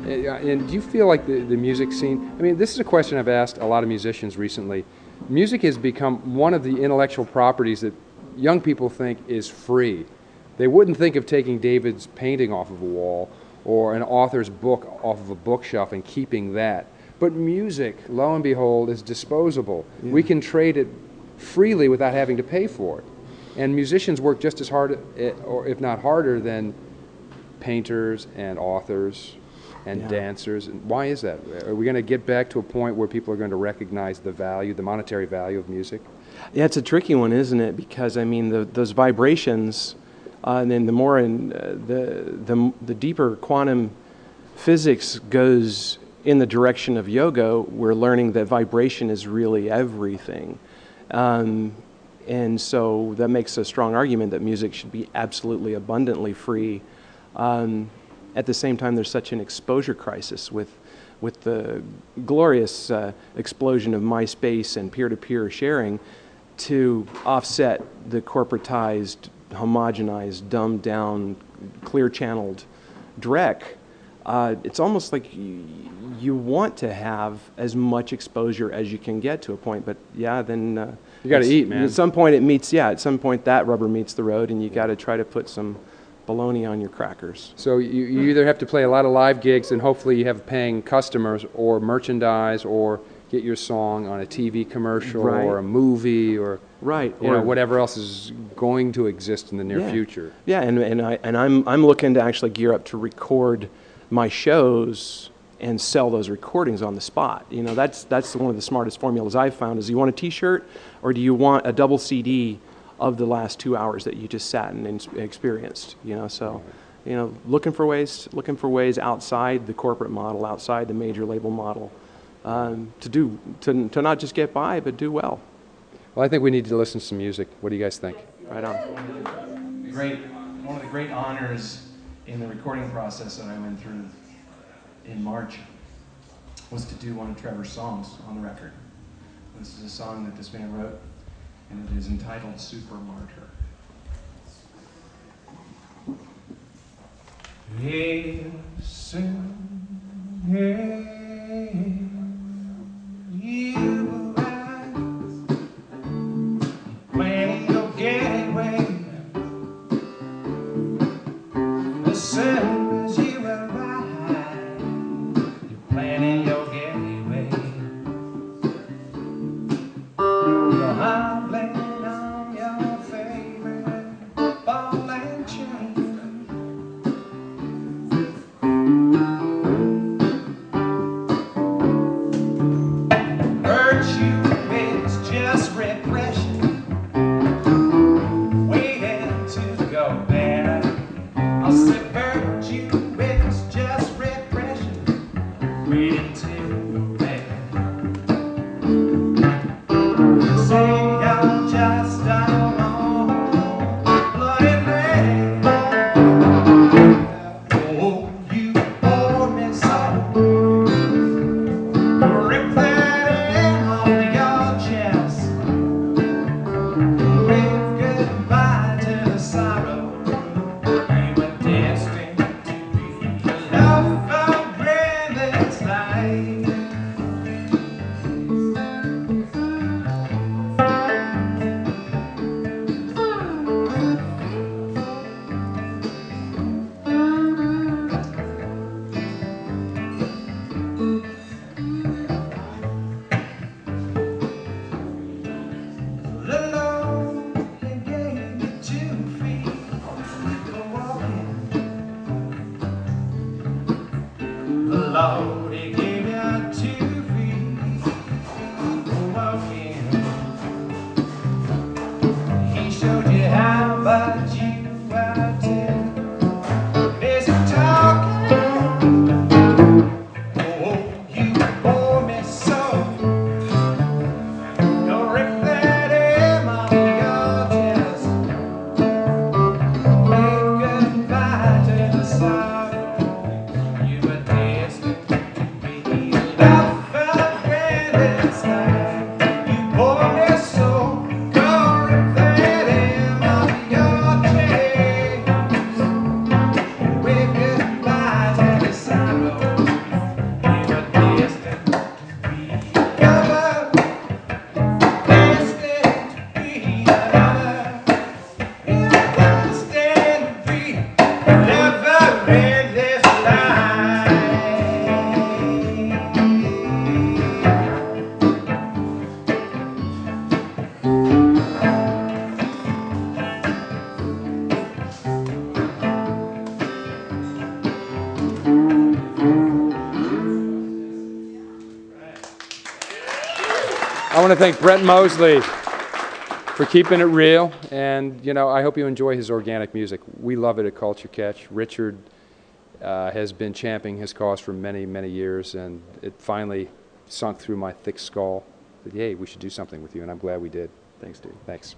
And do you feel like the music scene, I mean, this is a question I've asked a lot of musicians recently. Music has become one of the intellectual properties that young people think is free. They wouldn't think of taking David's painting off of a wall or an author's book off of a bookshelf and keeping that. But music, lo and behold, is disposable. Yeah. We can trade it freely without having to pay for it. And musicians work just as hard, or if not harder, than painters and authors and dancers. And why is that? Are we going to get back to a point where people are going to recognize the value, the monetary value of music? Yeah, it's a tricky one, isn't it? Because, I mean, those vibrations, and then the more the deeper quantum physics goes in the direction of yoga, we're learning that vibration is really everything. And so that makes a strong argument that music should be absolutely abundantly free. At the same time, there's such an exposure crisis with the glorious explosion of MySpace and peer-to-peer sharing to offset the corporatized, homogenized, dumbed-down, clear-channeled dreck. It's almost like you want to have as much exposure as you can get to a point, but yeah, then you got to eat, man. At some point it meets. Yeah, at some point that rubber meets the road, and you got to try to put some bologna on your crackers. So you either have to play a lot of live gigs, and hopefully you have paying customers, or merchandise, or get your song on a TV commercial, or a movie, or whatever else is going to exist in the near future. Yeah, and I'm looking to actually gear up to record my shows and sell those recordings on the spot. You know, that's one of the smartest formulas I've found. Is, you want a T-shirt, or do you want a double CD of the last 2 hours that you just sat and experienced? You know, so looking for ways outside the corporate model, outside the major label model, to not just get by but do well. Well, I think we need to listen to some music. What do you guys think? Right on. One of the great honors in the recording process that I went through in March was to do one of Trevor's songs on the record. This is a song that this man wrote, and it is entitled Super Martyr. Listen, hey, you arrive, planning your getaway. As soon as you arrive, you're planning your getaway. Your heart laying on your favorite ball and chain. Virtue is just repression, waiting to go there. I'll say virtue is just repression, waiting to go there. Say you're just a bloody man. Oh, you bore me so. Rip that in off your chest. Wave goodbye to the sorrow. You were destined to be the love of Brandon's life. The Lord gave you 2 feet for walking. The Lord gave you 2 feet for walking. He showed you how, but you were too busy talking. Oh, you bore me so. Don't rip that M off your chest. Wave goodbye to the sorrow. You were destined to I want to thank Bret Mosley for keeping it real, and I hope you enjoy his organic music. We love it at Culture Catch. Richard has been championing his cause for many, many years, and it finally sunk through my thick skull that, hey, we should do something with you, and I'm glad we did. Thanks, dude. Thanks.